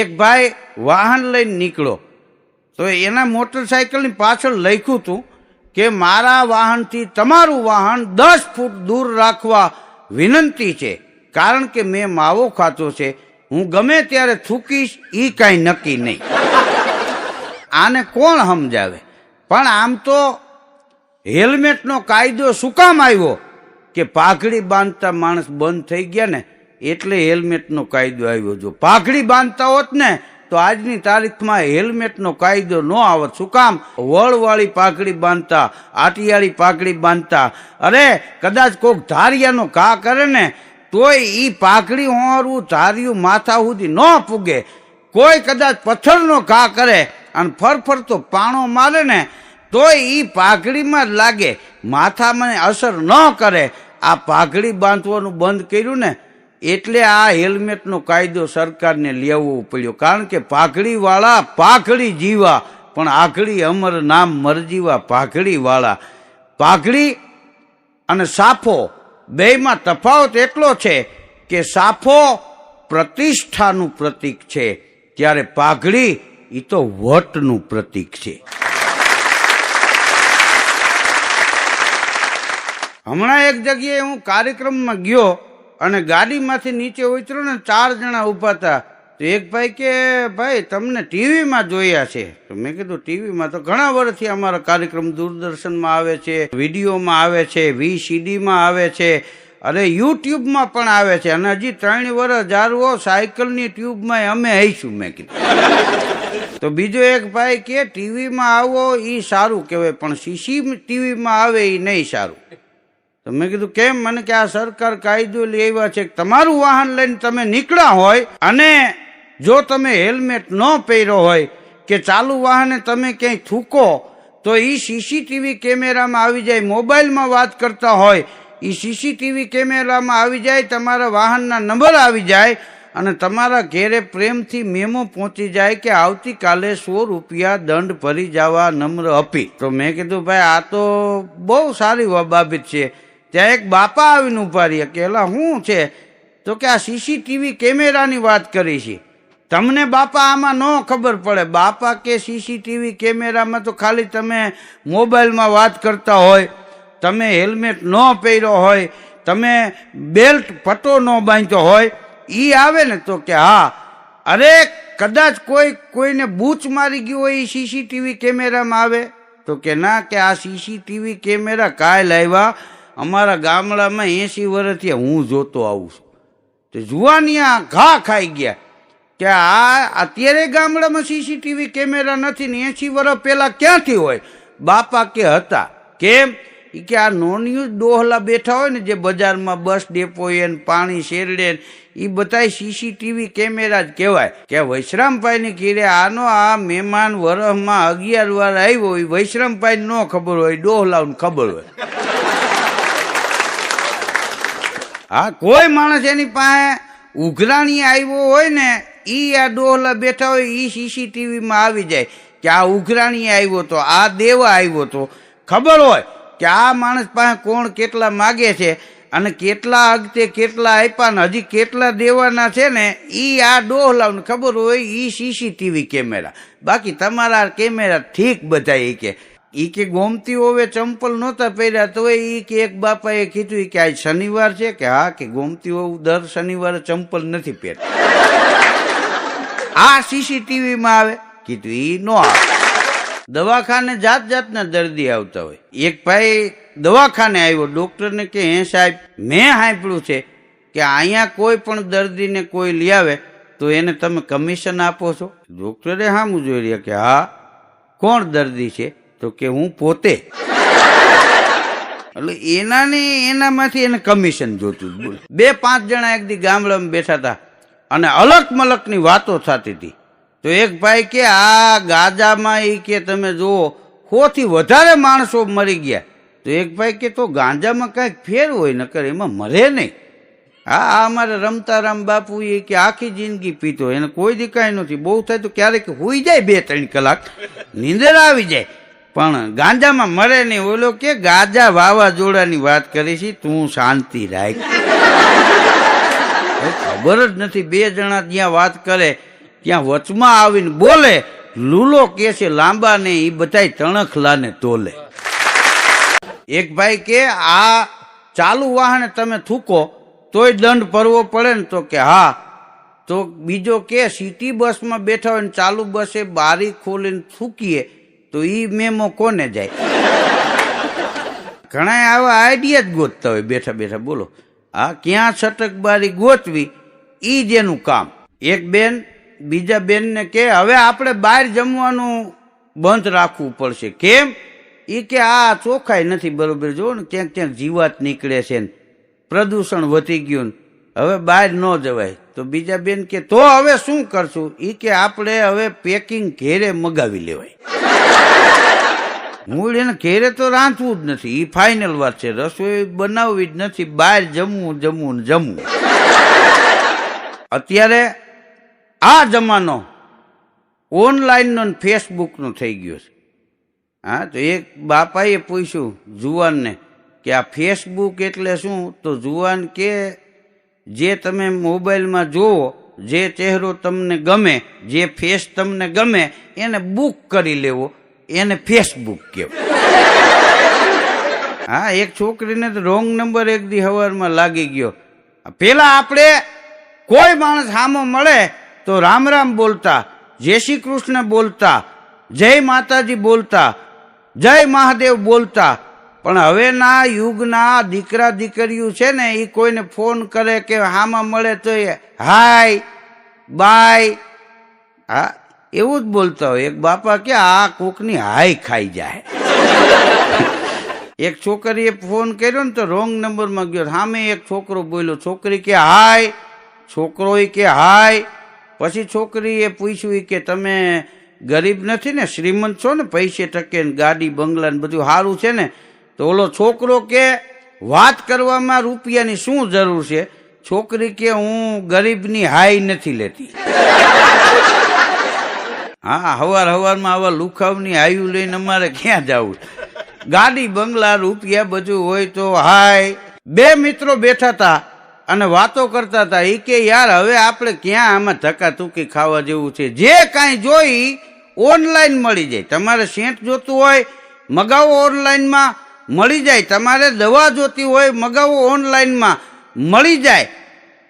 એક ભાઈ વાહન લઈને નીકળ્યો તો એના મોટરસાયકલની પાછળ લખ્યું હતું કે મારા વાહનથી તમારું વાહન 10 ફૂટ દૂર રાખવા વિનંતી છે, કારણ કે મેં માવો ખાતો છે, હું ગમે ત્યારે થૂકીશ એ કાંઈ નક્કી નહીં. આને કોણ સમજાવે? પણ આમ તો હેલ્મેટનો કાયદો શું કામ આવ્યો કે પાઘડી બાંધતા માણસ બંધ થઈ ગયા ને એટલે હેલ્મેટનો કાયદો આવ્યો. જો પાઘડી બાંધતા હોત ને તો આજની તારીખમાં હેલ્મેટનો કાયદો ન આવત. શું કામ? વળવાળી પાઘડી બાંધતા, આટિયાળી પાઘડી બાંધતા. અરે કદાચ કોઈક ધારિયાનો ઘા કરે ને તોય એ પાઘડી હોરવું ધારિયું માથા સુધી ન પૂગે. કોઈ કદાચ પથ્થરનો ઘા કરે અને ફરફરતો પાણો મારે ને તોય એ પાઘડીમાં જ લાગે, માથામાં અસર ન કરે. આ પાઘડી બાંધવાનું બંધ કર્યું ને એટલે આ હેલ્મેટનો કાયદો સરકારને લેવો પડ્યો. કારણ કે પાઘડીવાળા પાઘડી જીવા પણ આઘડી અમર નામ મરજીવા પાઘડીવાળા. પાઘડી અને સાફો બેયમાં તફાવત એટલો છે કે સાફો પ્રતિષ્ઠાનું પ્રતીક છે, ત્યારે પાઘડી એ તો વટનું પ્રતીક છે. હમણાં એક જગ્યાએ હું કાર્યક્રમમાં ગયો અને ગાડીમાંથી નીચે ઉતર્યો ને 4 જણા ઊભા હતા. તો એક ભાઈ કે ભાઈ તમને ટીવીમાં જોયા છે. તો મેં કીધું ટીવીમાં તો ઘણા વર્ષથી અમારા કાર્યક્રમ દૂરદર્શનમાં આવે છે, વિડીયોમાં આવે છે, VCDમાં આવે છે, અરે યુટ્યુબમાં પણ આવે છે, અને હજી 3 વર્ષ જારવો સાયકલની ટ્યુબમાં અમે આવીશું. મેં કીધું. તો બીજો એક ભાઈ કે ટીવીમાં આવો એ સારું કહેવાય પણ CCTVમાં આવે એ નહીં સારું. તો મેં કીધું કેમ? મને કે આ સરકાર કાયદો લઈ આવ્યા છે કે તમારું વાહન લઈને તમે નીકળ્યા હોય અને જો તમે હેલ્મેટ ન પહેર્યો હોય કે ચાલુ વાહને તમે ક્યાંય થૂકો તો એ CCTV કેમેરામાં આવી જાય. મોબાઈલમાં વાત કરતા હોય એ CCTV કેમેરામાં આવી જાય, તમારા વાહનના નંબર આવી જાય અને તમારા ઘેરે પ્રેમથી મેમો પહોંચી જાય કે આવતીકાલે 100 રૂપિયા દંડ ભરી જવા નમ્ર અપીલ. તો મેં કીધું ભાઈ આ તો બહુ સારી બાબત છે. ત્યાં એક બાપા આવીને ઉભા રહ્યા કે એલા શું છે? તો કે આ CCTV કેમેરાની વાત કરી છે. તમને બાપા આમાં ન ખબર પડે. બાપા કે CCTV કેમેરામાં તો ખાલી તમે મોબાઈલમાં વાત કરતા હોય, તમે હેલ્મેટ ન પહેર્યો હોય, તમે બેલ્ટ પટ્ટો ન બાંધ્યો હોય એ આવે ને. તો કે હા. અરે કદાચ કોઈને બૂચ મારી ગયું હોય એ CCTV કેમેરામાં આવે? તો કે ના, કે આ CCTV કેમેરા કાલ આવ્યા અમારા ગામડામાં 80 વર્ષથી હું જોતો આવું છું. તો જુવાનિયા ઘા ખાઈ ગયા કે આ અત્યારે ગામડામાં CCTV કેમેરા નથી ને 80 વર્ષ પહેલા ક્યાંથી હોય? બાપા કે હતા. કેમ? કે આ નોનિયું ડોહલા બેઠા હોય ને જે બજારમાં બસ ડેપોએ પાણી શેરડે એ બધા CCTV કેમેરા જ કહેવાય. કે વૈશ્રામભાઈની ઘીરે આનો આ મહેમાન વરસમાં 11 વાર આવ્યો હોય, વૈશ્રામભાઈ ન ખબર હોય, ડોહલાને ખબર હોય. હા, કોઈ માણસ એની પાસે ઉઘરાણી આવ્યો હોય ને એ આ ડોહલા બેઠા હોય એ CCTVમાં આવી જાય કે આ ઉઘરાણી આવ્યો તો, આ દેવા આવ્યો તો. ખબર હોય કે આ માણસ પાસે કોણ કેટલા માગે છે અને કેટલા અગતે કેટલા આપ્યા ને હજી કેટલા દેવાના છે ને એ આ ડોહલાને ખબર હોય એ CCTV કેમેરા. બાકી તમારા કેમેરા ઠીક બધા. એ કે ગોમતી હોવે ચંપલ નહોતા પહેર્યા તો એ કે એક બાપાએ કીધું કે આજ શનિવાર છે કે હા, કે ગોમતી હોવું દર શનિવારે ચંપલ નથી પહેરતા. આ CCTVમાં આવે? કીધું એ ન આવે. દવાખાને જાત જાતના દર્દી આવતા હોય. એક ભાઈ દવાખાને આવ્યો, ડોક્ટરને કે હે સાહેબ મેં સાંભળ્યું છે કે અહીંયા કોઈ પણ દર્દીને કોઈ લઈ આવે તો એને તમે કમિશન આપો છો? ડોક્ટરે સામું જોઈ રહ્યા કે હા. કોણ દર્દી છે? તો કે હું પોતે. એટલે એનામાંથી એને કમિશન જોતું. બોલ. 2-5 જણા એક દી ગામડામાં બેઠા હતા અને અલક મલકની વાતો થતી હતી. તો એક ભાઈ કે આ ગાંજામાં એ કે તમે જુઓ 100 થી વધારે માણસો મરી ગયા. તો એક ભાઈ કે તો ગાંજામાં કાંઈક ફેર હોય નકર એમાં મરે નહીં. હા, અમારે રમતારામ બાપુ એ કે આખી જિંદગી પીતો, એને કોઈ દી કાંઈ નથી. બહુ થાય તો ક્યારેક હોઈ જાય 2-3 કલાક, નીંદર આવી જાય, પણ ગાંજામાં મરે નહીં. ઓલો કે ગાંજા વાવાઝોડાની વાત કરી છે, તું શાંતિ રાખ. ખબર જ નથી. 2 જણા જ્યાં વાત કરે ત્યાં વચમાં આવીને બોલે, લૂલો કે છે લાંબા ને એ બધાય તણખલાને તોલે. એક ભાઈ કે આ ચાલુ વાહને તમે થૂકો તોય દંડ ભરવો પડે ને? તો કે હા. તો બીજો કે સિટી બસમાં બેઠા હોય ને ચાલુ બસે બારી ખોલીને થૂકીએ તો ઈ મેમો કોને જાય? ઘણા આવા આઈડિયા જ ગોતતા હોય બેઠા બેઠા. બોલો આ ક્યાં છટક બારી ગોતવી ઈ જ એનું કામ. એક બેન બીજા બેનને કે હવે આપણે બહાર જમવાનું બંધ રાખવું પડશે. કેમ? એ કે આ ચોખ્ખાઈ નથી બરોબર, જો ને ક્યાંક ક્યાંક જીવાત નીકળે છે ને પ્રદૂષણ વધી ગયું ને હવે બહાર ન જવાય. તો બીજા બેન કે તો હવે શું કરશું? એ કે આપણે હવે પેકિંગ ઘેરે મગાવી લેવાય. મૂળ એને ઘેરે તો રાંધવું જ નથી, એ ફાઇનલ વાત છે. રસોઈ બનાવવી જ નથી, બહાર જમવું જમવું ને જમવું. અત્યારે આ જમાનો ઓનલાઈનનો ને ફેસબુકનો થઈ ગયો છે. હા, તો એક બાપાએ પૂછ્યું જુવાનને કે આ ફેસબુક એટલે શું? તો જુવાન કે જે તમે મોબાઈલમાં જોવો, જે ચહેરો તમને ગમે, જે ફેસ તમને ગમે એને બુક કરી લેવો, એને ફેસબુક કહેવાય. હા, એક છોકરીને તો રોંગ નંબર એક દી હવારમાં લાગી ગયો. પેલા આપણે કોઈ માણસ સામો મળે તો રામ રામ બોલતા, જય શ્રી કૃષ્ણ બોલતા, જય માતાજી બોલતા, જય મહાદેવ બોલતા. પણ હવેના યુગના દીકરા દીકરીઓ છે ને એ કોઈને ફોન કરે કે હામાં મળે તો હાય બાય હા એવું જ બોલતા હોય. એક બાપા કે આ કોકની હાય ખાઈ જાય. એક છોકરીએ ફોન કર્યો ને તો રોંગ નંબરમાં ગયો, સામે એક છોકરો બોલ્યો. છોકરી કે હાય, છોકરો કે હાય. પછી છોકરીએ પૂછ્યું કે તમે ગરીબ નથી ને, શ્રીમંત છો ને, પૈસે ટકે ગાડી બંગલા ને બધું સારું છે ને? તો ઓલો છોકરો કે વાત કરવામાં રૂપિયાની શું જરૂર છે? છોકરી કે હું ગરીબની હાય નથી લેતી. હા, હવાર હવારમાં આવા લુખાવની હાયું લઈને અમારે ક્યાં જવું? ગાડી બંગલા રૂપિયા બધું હોય તો હાય. બે મિત્રો બેઠા હતા અને વાતો કરતા હતા. એ કે યાર હવે આપણે ક્યાં આમાં ધક્કા ધૂકી ખાવા જેવું છે? જે કાંઈ જોઈ ઓનલાઈન મળી જાય. તમારે સેન્ટ જોતું હોય મગાવો ઓનલાઈનમાં મળી જાય. તમારે દવા જોતી હોય મગાવો ઓનલાઈનમાં મળી જાય.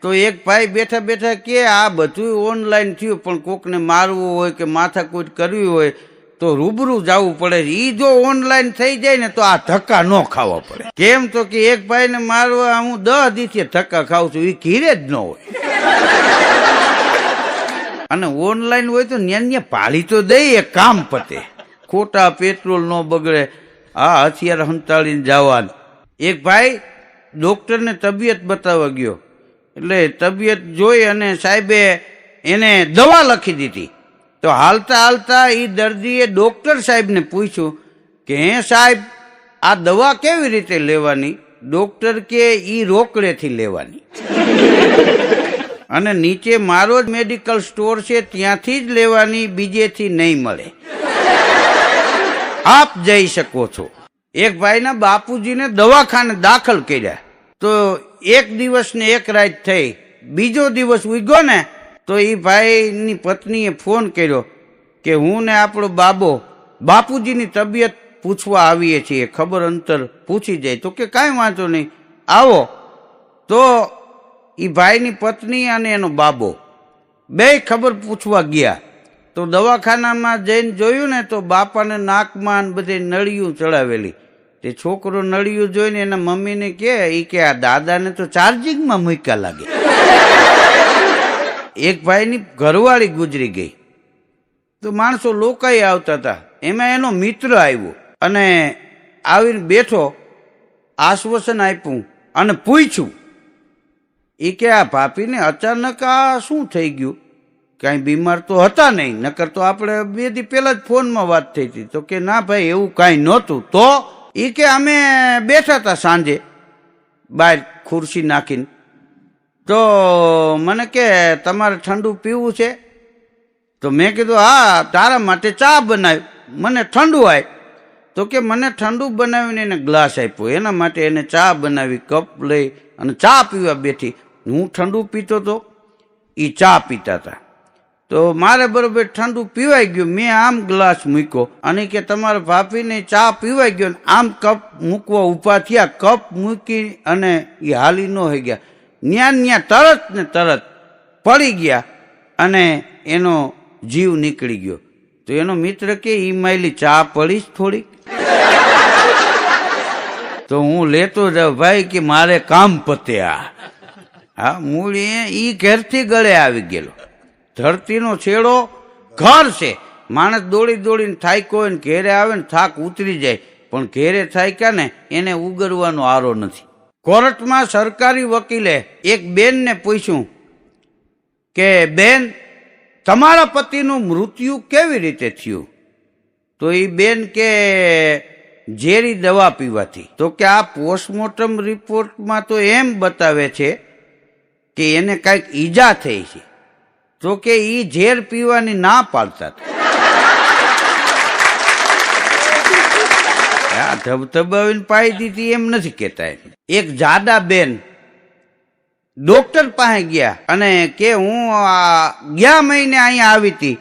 તો એક ભાઈ બેઠા બેઠા કે આ બધું ઓનલાઈન થયું પણ કોકને મારવું હોય કે માથાકૂટ કરવી હોય તો રૂબરૂ જવું પડે. એ જો ઓનલાઈન થઈ જાય ને તો આ ધક્કા ન ખાવા પડે. કેમ? તો કે એક ભાઈને મારવા હું 10 દિવસે ધક્કા ખાઉં છું, એ ઘીરે જ ન હોય. અને ઓનલાઈન હોય તો ન્યા પાળી તો દઈએ, કામ પતે, ખોટા પેટ્રોલ ન બગડે. આ હથિયાર હંતાળીને જવાનું. એક ભાઈ ડોક્ટરને તબિયત બતાવવા ગયો એટલે તબિયત જોઈ અને સાહેબે એને દવા લખી દીધી. તો હાલતા હાલતા એ દર્દીએ ડોક્ટર સાહેબને પૂછ્યું કે હે સાહેબ આ દવા કેવી રીતે લેવાની? ડોક્ટર કે ઈ રોકડેથી લેવાની. અને નીચે મારો જ મેડિકલ સ્ટોર છે ત્યાંથી જ લેવાની, બીજેથી નહીં મળે, આપ જઈ શકો છો. એક ભાઈના બાપુજીને દવાખાને દાખલ કર્યા. તો એક દિવસ ને એક રાત થઈ. બીજો દિવસ ઉગ્યો ને તો એ ભાઈની પત્નીએ ફોન કર્યો કે હું ને આપણો બાપુજીની તબિયત પૂછવા આવીએ છીએ, ખબર અંતર પૂછી જાય. તો કે કાંઈ વાંધો નહીં, આવો. તો એ ભાઈની પત્ની અને એનો બાબો બે ખબર પૂછવા ગયા. તો દવાખાનામાં જઈને જોયું ને તો બાપાને નાકમાં બધે નળિયું ચડાવેલી. તે છોકરો નળિયું જોઈને એના મમ્મીને કહે કે આ દાદાને તો ચાર્જિંગમાં મૂક્યા લાગે. એક ભાઈની ઘરવાળી ગુજરી ગઈ. તો માણસો લોકાઈ આવતા હતા. એમાં એનો મિત્ર આવ્યો અને આવીને બેઠો, આશ્વાસન આપ્યું અને પૂછ્યું એ કે આ ભાભીને અચાનક આ શું થઈ ગયું? કાંઈ બીમાર તો હતા નહીં, નકર તો આપણે 2 દી પહેલા જ ફોનમાં વાત થઈ હતી. તો કે ના ભાઈ એવું કાંઈ નહોતું. તો એ કે અમે બેઠા હતા સાંજે બહાર ખુરશી નાખીને, તો મને કે તમારે ઠંડુ પીવું છે? તો મેં કીધું હા, તારા માટે ચા બનાવી, મને ઠંડુ આપ. તો કે મને ઠંડુ બનાવીને એને ગ્લાસ આપ્યો, એના માટે એને ચા બનાવી, કપ લઈ અને ચા પીવા બેઠી. હું ઠંડુ પીતો તો, એ ચા પીતા હતા. તો મારે બરોબર ઠંડુ પીવાઈ ગયું, મેં આમ ગ્લાસ મૂક્યો અને કે તમારા ભાભીને ચા પીવાઈ ગયો, આમ કપ મૂકવા ઊભા થયા, કપ મૂકી અને એ હાલી ન થઈ ગયા, ન્યા તરત ને તરત પડી ગયા અને એનો જીવ નીકળી ગયો. તો એનો મિત્ર કે ઈ માયલી ચા પડીશ થોડીક? તો હું લેતો જાઉં ભાઈ કે મારે કામ પતે. હા મૂળ ઈ ઘેરથી ગળે આવી ગયેલો. ધરતીનો છેડો ઘર છે, માણસ દોડી દોડીને થાક્યો હોય ને ઘેરે આવે ને થાક ઉતરી જાય, પણ ઘેરે થાક્યા ને એને ઉગરવાનો આરો નથી. કોર્ટમાં સરકારી વકીલે એક બેનને પૂછ્યું કે બેન તમારા પતિનું મૃત્યુ કેવી રીતે થયું? તો એ બેન કે ઝેરી દવા પીવાથી. તો કે આ પોસ્ટમોર્ટમ રિપોર્ટમાં તો એમ બતાવે છે કે એને કાંઈક ઈજા થઈ છે. તો કે ઈ ઝેર પીવાની ના પાડતા હતા. ધબધબાવીને પાઈ દીધી એમ નથી કેતા. એક જાડા બેન ડોક્ટર પાસે ગયા અને કે હું ગયા મહિને અહીંયા આવી હતી,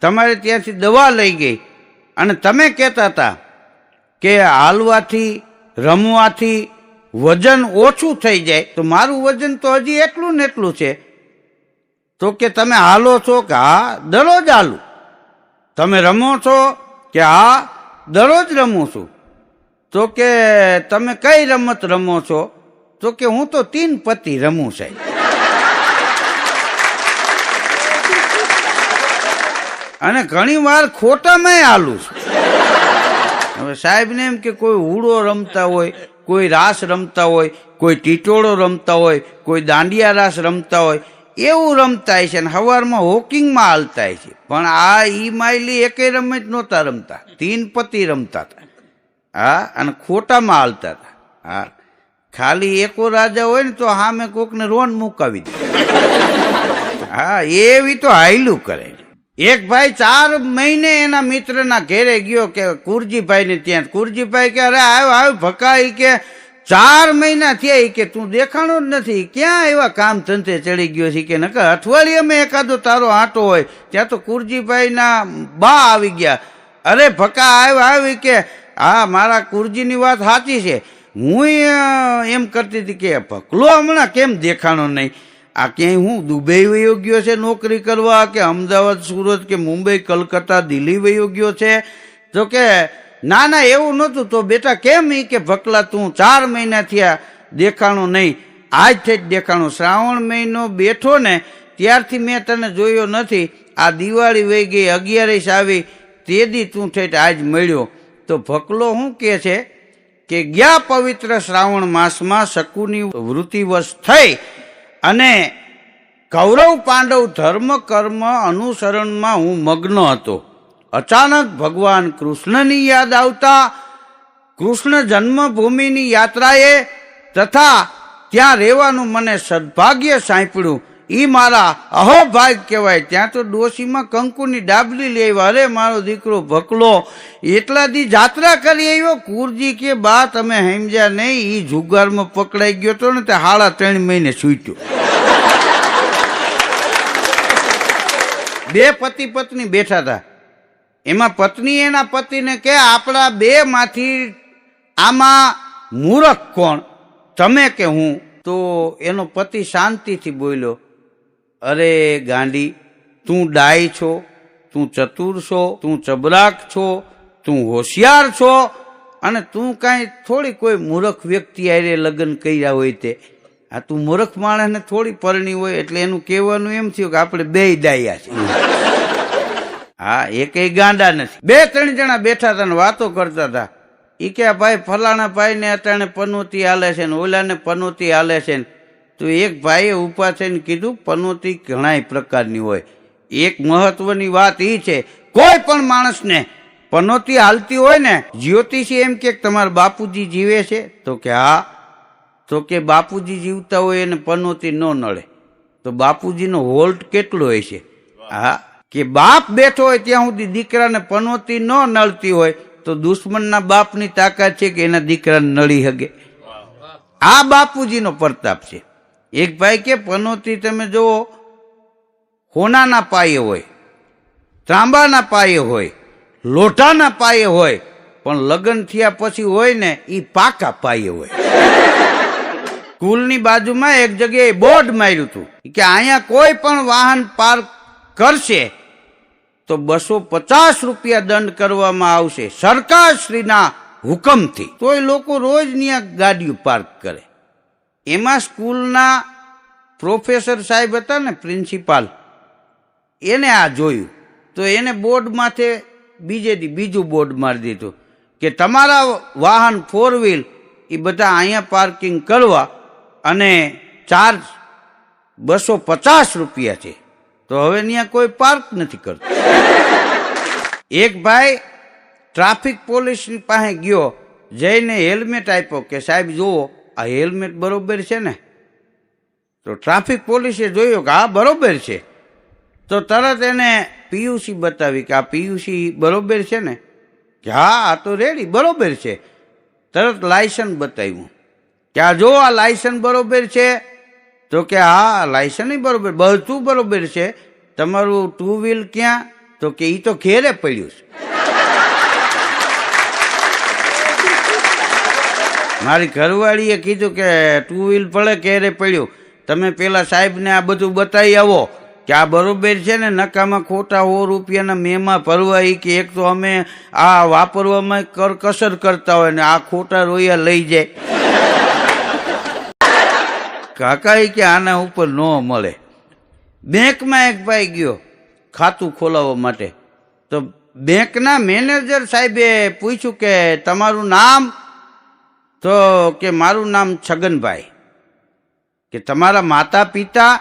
તમારે ત્યાંથી દવા લઈ ગઈ અને તમે કહેતા હતા કે હાલવાથી રમવાથી વજન ઓછું થઈ જાય. તો મારું વજન તો હજી એટલું ને એટલું છે. તો કે તમે હાલો છો? કે હા દરરોજ હાલું. તમે રમો છો? કે હા દરરોજ રમું છું. તો કે તમે કઈ રમત રમો છો? તો કે હું તો 3 પત્તી રમું સાહેબ. અને ઘણી વાર ખોટામાં હાલું છું. હવે સાહેબને એમ કે કોઈ હુડો રમતા હોય, કોઈ રાસ રમતા હોય, કોઈ ટીટોળો રમતા હોય, કોઈ દાંડિયા રાસ રમતા હોય, એવું રમતા છે ને સવારમાં વોકિંગમાં હાલતા છે. પણ આ ઈ માયલી એકે રમત નહોતા રમતા, 3 પત્તી રમતા હતા. હા અને ખોટામાં હાલતા હતા. હા ખાલી એકો રાજા હોય ને તો સામે કોકને રોન મુકાવી દે. હા એવી તો હાયલું કરે. એક ભાઈ 4 મહિને એના મિત્રના ઘેરે ગયો કે કુરજીભાઈ ને ત્યાં. કુરજીભાઈ કે અરે આવ ભકાઈ કે 4 મહિના થયા કે તું દેખાણો જ નથી, ક્યાં એવા કામ ધંધે ચડી ગયો છે કે નકર અઠવાડિયામાં એકાદો તારો આંટો હોય. ત્યાં તો કુરજીભાઈના બા આવી ગયા. અરે ભકા આવી કે હા મારા કુરજીની વાત સાચી છે, હું એમ કરતી હતી કે ભકલો હમણાં કેમ દેખાણો નહીં? આ ક્યાંય હું દુબઈ વયો ગયો છે નોકરી કરવા, કે અમદાવાદ સુરત કે મુંબઈ કલકત્તા દિલ્હી વયો ગયો છે? તો કે ના ના એવું નહોતું. તો બેટા કેમ? ઈ કે ભકલા તું 4 મહિના થયા દેખાણો નહીં, આજથી જ દેખાણો. શ્રાવણ મહિનો બેઠો ને ત્યારથી મેં તને જોયો નથી. આ દિવાળી વહી ગઈ, 11 આવી, તે દી તું ઠેઠ આજ મળ્યો. તો ભકલો શું કહે છે કે ગયા પવિત્ર શ્રાવણ માસમાં શકુની વૃત્તિવશ થઈ અને કૌરવ પાંડવ ધર્મ કર્મ અનુસરણમાં હું મગ્ન હતો. અચાનક ભગવાન કૃષ્ણની યાદ આવતા કૃષ્ણ જન્મભૂમિની યાત્રાએ તથા ત્યાં રહેવાનું મને સદભાગ્ય સાંપડ્યું. ઈ મારા અહોભાગ કહેવાય. ત્યાં તો ડોશીમાં કંકુની ડાબલી લઈ આવ્યા. અરે મારો દીકરો ભકલો એટલા દી જાત્રા કરી આવ્યો. કુરજી કે બા તમે સમજ્યા નહીં, ઈ જુગારમાં પકડાઈ ગયો હતો ને તે 3.5 મહિને છૂટ્યો. 2 પતિ પત્ની બેઠા હતા. એમાં પત્ની એના પતિને કે આપણા 2 માંથી આમાં મૂરખ કોણ, તમે કે હું? તો એનો પતિ શાંતિથી બોલ્યો, અરે ગાંડી, તું ડાય છો, તું ચતુર છો, તું ચબરાક છો, તું હોશિયાર છો અને તું કાંઈ થોડી કોઈ મૂર્ખ વ્યક્તિ આરે લગ્ન કર્યા હોય તે. આ તું મૂર્ખ માણસને થોડી પરણી હોય. એટલે એનું કહેવાનું એમ થયું કે આપણે 2 ડાયા છીએ. હા એકેય ગાંડા નથી. 2-3 જણા બેઠા હતા ને વાતો કરતા હતા. ઈ કે ભાઈ ફલાણા ભાઈને અટાણે પનોતી હાલે છે ને ઓલાને પનોતી હાલે છે ને. તો એક ભાઈએ ઊભા થઈને કીધું પનોતી ઘણાય પ્રકારની હોય. એક મહત્વની વાત એ છે, કોઈ પણ માણસને પનોતી હાલતી હોય ને, જ્યોતિષી એમ કે તમારા બાપુજી જીવે છે? તો કે હા. તો કે બાપુજી જીવતા હોય એને પનોતી ન નડે. તો બાપુજીનો વોલ્ટ કેટલો હોય છે? હા કે બાપ બેઠો હોય ત્યાં સુધી દીકરાને પનોતી ન નડતી હોય તો દુશ્મનના બાપની તાકાત છે કે એના દીકરાને નડી શકે. આ બાપુજીનો પ્રતાપ છે. એક ભાઈ કે પનોતી તમે જુઓ હોનાના પાયે હોય, ત્રાંબાના પાયે હોય, લોઢાના પાયે હોય, પણ લગ્ન થયા પછી હોય ને એ પાકા પાયે હોય. સ્કૂલની બાજુમાં એક જગ્યાએ બોર્ડ માર્યું હતું કે અહીંયા કોઈ પણ વાહન પાર્ક કરશે તો 250 રૂપિયા દંડ કરવામાં આવશે સરકારશ્રીના હુકમથી. તોય લોકો રોજ ત્યાં ગાડીઓ પાર્ક કરે. એમાં સ્કૂલના પ્રોફેસર સાહેબ હતા ને, પ્રિન્સિપાલ, એને આ જોયું તો એને બોર્ડ માથે બીજું બોર્ડ મારી દીધું કે તમારા વાહન 4 વ્હીલ એ બધા અહીંયા પાર્કિંગ કરવા અને ચાર્જ 250 રૂપિયા છે. તો હવે ત્યાં કોઈ પાર્ક નથી કરતું. એક ભાઈ ટ્રાફિક પોલીસની પાસે ગયો, જઈને હેલ્મેટ આપ્યો કે સાહેબ જુઓ આ હેલ્મેટ બરોબર છે ને? તો ટ્રાફિક પોલીસે જોયું કે હા બરોબર છે. તો તરત એને પીયુસી બતાવી કે આ પીયુસી બરોબર છે ને? કે હા આ તો રેડી બરોબર છે. તરત લાયસન્સ બતાવ્યું કે આ જો આ લાયસન્સ બરોબર છે? તો કે હા લાયસન્સ બરોબર, બધું બરોબર છે. તમારું 2 વ્હીલ ક્યાં? તો કે એ તો ઘેરે પડ્યું છે. મારી ઘરવાળીએ કીધું કે 2 વ્હીલ પડે ઘેરે પડ્યું, તમે પેલા સાહેબને આ બધું બતાવી આવો કે આ બરોબર છે ને, નકામાં ખોટા 100 રૂપિયાના મેમાં ભરવા. કે એક તો અમે આ વાપરવામાં કરકસર કરતા હોય ને આ ખોટા રોયા લઈ જાય. કાકા કે આના ઉપર ન મળે. બેંકમાં એક ભાઈ ગયો ખાતું ખોલાવવા માટે, તો બેંકના મેનેજર સાહેબે પૂછ્યું કે તમારું નામ? તો કે મારું નામ છગનભાઈ. કે તમારા માતા પિતા?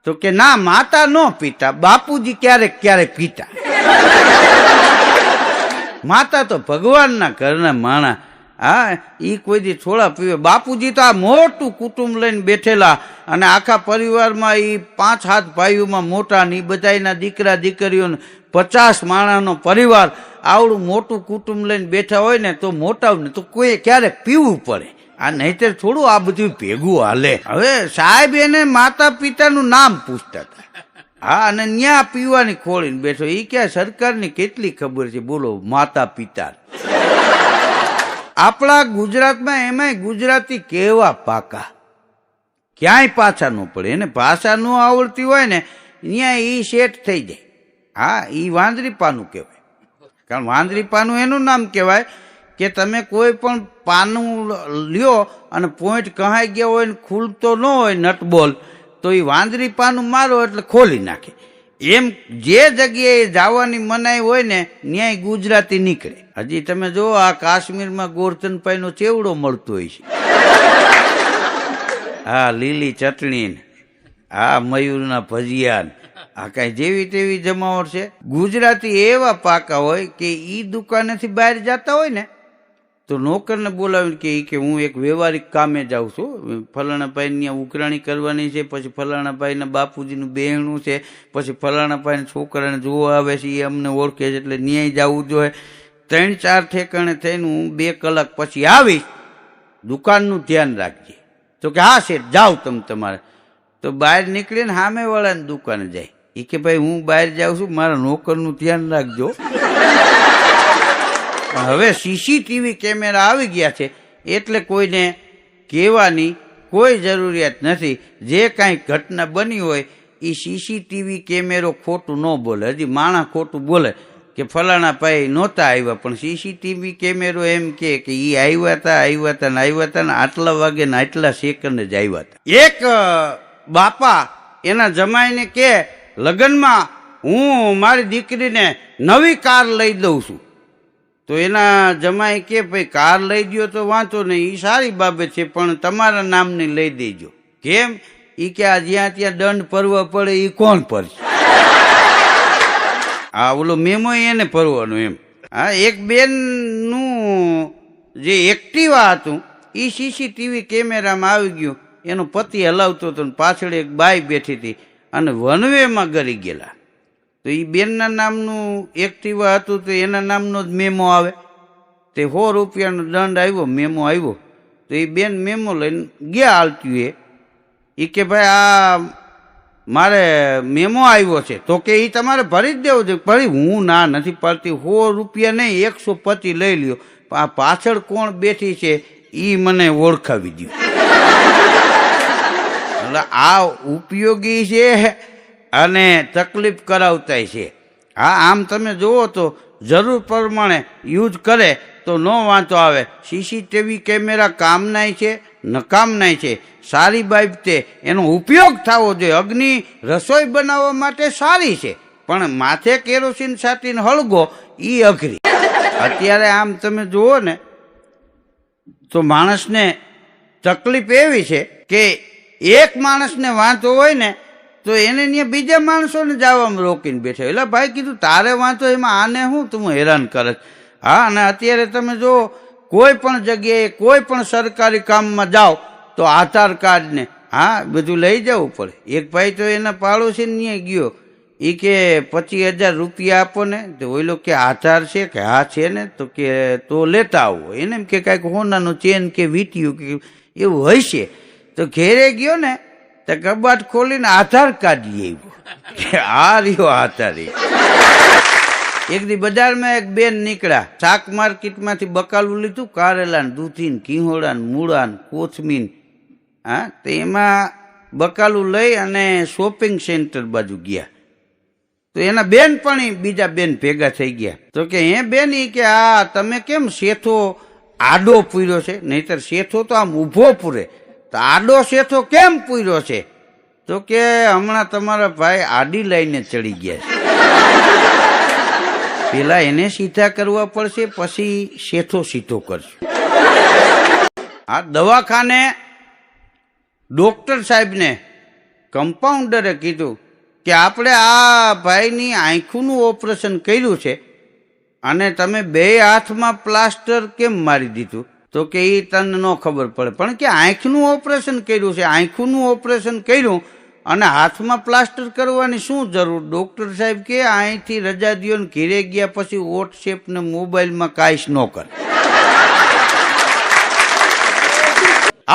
તો કે ના માતા ન પીતા, બાપુજી ક્યારેક ક્યારેક પીતા. માતા તો ભગવાનના ઘરના માણા, હા એ કોઈ દી થોડા પીવે. બાપુજી તો આ મોટું કુટુંબ લઈને બેઠેલા અને આખા પરિવારમાં એ 5-7 ભાઈઓમાં મોટા ને એ બધાના દીકરા દીકરીઓને 50 માણસનો પરિવાર, આવડું મોટું કુટુંબ લઈને બેઠા હોય ને તો મોટાને તો કોઈ ક્યારેક પીવું પડે. આ નહીતર થોડું આ બધું ભેગું હાલે. હવે સાહેબ એને માતા પિતાનું નામ પૂછતા હતા. હા અને ન્યા પીવાની ખોળીને બેઠો. એ ક્યાં સરકારની કેટલી ખબર છે બોલો માતા પિતા. આપણા ગુજરાતમાં એમાંય ગુજરાતી કેવા પાકા, ક્યાંય પાછા ન પડે. એને ભાષા ન આવડતી હોય ને ત્યાં એ સેટ થઈ જાય. હા એ વાંદરી પાનું કહેવાય. કારણ વાંદરી પાનું એનું નામ કહેવાય કે તમે કોઈ પણ પાનું લ્યો અને પોઈન્ટ કહાઈ ગયા હોય ને ખુલતો ન હોય નટબોલ, તો એ વાંદરી પાનું મારો એટલે ખોલી નાખે. એમ જે જગ્યાએ જવાની મનાઈ હોય ને ન્યાય ગુજરાતી નીકળે. હજી તમે જો આ કાશ્મીરમાં ગોરધનભાઈનો ચેવડો મળતો હોય છે. હા લીલી ચટણી, હા મયુરના ભજીયા, આ કાંઈ જેવી તેવી જમાવટ છે. ગુજરાતી એવા પાકા હોય કે એ દુકાનેથી બહાર જતા હોય ને તો નોકરને બોલાવીને કે હું એક વ્યવહારિક કામે જાઉં છું, ફલાણા ભાઈ ત્યાં ઉઘરાણી કરવાની છે, પછી ફલાણા ભાઈના બાપુજીનું બહેણું છે, પછી ફલાણા ભાઈના છોકરાને જોવા આવે છે, એ અમને ઓળખે છે એટલે ન્યાય જવું જોઈએ. 3-4 ઠેકાણે થઈને હું 2 કલાક પછી આવીશ, દુકાનનું ધ્યાન રાખજે. તો કે હા શેઠ જાઓ તમે તમારે. તો બહાર નીકળીને સામેવાળાની દુકાને જાય. એ કે ભાઈ હું બહાર જાઉં છું, મારા નોકરનું ધ્યાન રાખજો. હવે સીસીટીવી કેમેરા આવી ગયા છે એટલે કોઈને કહેવાની કોઈ જરૂરિયાત નથી. જે કાંઈ ઘટના બની હોય એ સીસીટીવી કેમેરો ખોટું ન બોલે. હજી માણસ ખોટું બોલે કે ફલાણા ભાઈ નહોતા આવ્યા, પણ સીસીટીવી કેમેરો એમ કે એ આવ્યા હતા ને આટલા વાગે ને આટલા સેકન્ડ જ આવ્યા હતા. એક બાપા એના જમાઈને કે લગ્નમાં હું મારી દીકરીને નવી કાર લઈ દઉં છું. તો એના જમાઈ કે ભાઈ કાર લઈ દો તો વાંધો નહીં, એ સારી બાબત છે, પણ તમારા નામની લઈ દેજો. કેમ? એ કે આ જ્યાં ત્યાં દંડ ભરવા પડે એ કોણ ભરશે? હા ઓલો મેમો એને ભરવાનો એમ. હા એક બેનનું જે એક્ટિવા હતું એ સીસીટીવી કેમેરામાં આવી ગયું. એનો પતિ હલાવતો હતો ને પાછળ એક બાઈ બેઠી હતી અને વનવેમાં ગરી ગયેલા. તો એ બેનના નામનું એક્ટિવા હતું તો એના નામનો જ મેમો આવે. તે 100 રૂપિયાનો દંડ આવ્યો, મેમો આવ્યો. તો એ બેન મેમો લઈને ગયા હાલતી એ કે ભાઈ આ મારે મેમો આવ્યો છે, તો કે એ તમારે ભરી જ દેવો જોઈએ. ભરી હું ના નથી પડતી, 100 રૂપિયા નહીં 125 લઈ લ્યો. આ પાછળ કોણ બેઠી છે એ મને ઓળખાવી દો. એટલે આ ઉપયોગી છે અને તકલીફ કરાવતા છે. હા, આમ તમે જુઓ તો જરૂર પ્રમાણે યુઝ કરે તો ન વાંધો આવે. સીસીટીવી કેમેરા કામનાય છે, નકામનાય છે. સારી બાબતે એનો ઉપયોગ થવો જોઈએ. અગ્નિ રસોઈ બનાવવા માટે સારી છે, પણ માથે કેરોસીન છાંટીને હળગો એ અઘરી. અત્યારે આમ તમે જુઓ ને તો માણસને તકલીફ એવી છે કે એક માણસને વાંધો હોય ને તો એને ત્યાં બીજા માણસોને જવામાં રોકીને બેઠા. એટલે ભાઈ કીધું તારે વાંધો એમાં આને શું તું હેરાન કરે. હા, અને અત્યારે તમે જો કોઈ પણ જગ્યાએ કોઈ પણ સરકારી કામમાં જાઓ તો આધાર કાર્ડ ને બધું લઈ જવું પડે. એક ભાઈ તો એના પાડોશીને ત્યાં ગયો, એ કે 25,000 રૂપિયા આપો ને. તો ઓલો કે આધાર છે કે હા છે ને, તો કે તો લેતા આવો. એને એમ કે કાંઈક હોનાનું ચેન કે વીટ્યું કે એવું હશે. તો ઘેરે ગયો ને તો કબાટ ખોલીને આધાર કાર્ડ લઈ આવ્યો. આ રહ્યો આધાર. એક દી બજારમાં એક બેન નીકળ્યા, શાક માર્કેટમાંથી બકાલું લીધું, કારેલા ને દૂધી ને ઘીહોડા ને મૂળા ને કોથમીર. હા, તો એમાં બકાલું લઈ અને શોપિંગ સેન્ટર બાજુ ગયા. તો એના બેન પણ બીજા બેન ભેગા થઈ ગયા. તો કે હે બેન, કે આ તમે કેમ શેથો આડો પૂર્યો છે? નહીતર શેથો તો આમ ઊભો પૂરે, તો આડો શેથો કેમ પૂર્યો છે? તો કે હમણાં તમારા ભાઈ આડી લાઈને ચડી ગયા છે. પેલા એને સીધા કરવા પડશે, પછી શેથો સીધો કરશું. આ દવાખાને ડોક્ટર સાહેબને કમ્પાઉન્ડરે કીધું કે આપણે આ ભાઈની આંખનું ઓપરેશન કર્યું છે અને તમે 2 હાથમાં પ્લાસ્ટર કેમ મારી દીધું? તો કે એ તને ન ખબર પડે, પણ કે આંખનું ઓપરેશન કર્યું છે, આંખનું ઓપરેશન કર્યું અને હાથમાં પ્લાસ્ટર કરવાની શું જરૂર? ડોક્ટર સાહેબ કે અહીંથી રજા દ્યો ને ઘેરે ગયા પછી વોટ્સએપ ને મોબાઈલમાં કાંઈ ન કરે.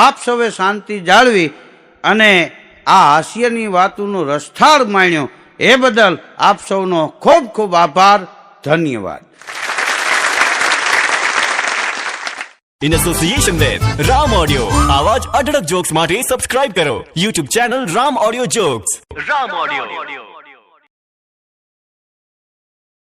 આપ સૌએ શાંતિ જાળવી અને આ હાસ્યની વાતોનો રસથાળ માણ્યો એ બદલ આપ સૌનો ખૂબ ખૂબ આભાર. ધન્યવાદ. In association with Ram Audio. आवाज अडड़क जोक्स માટે સબસ્ક્રાઇબ કરો YouTube channel Ram Audio Jokes. Ram Audio.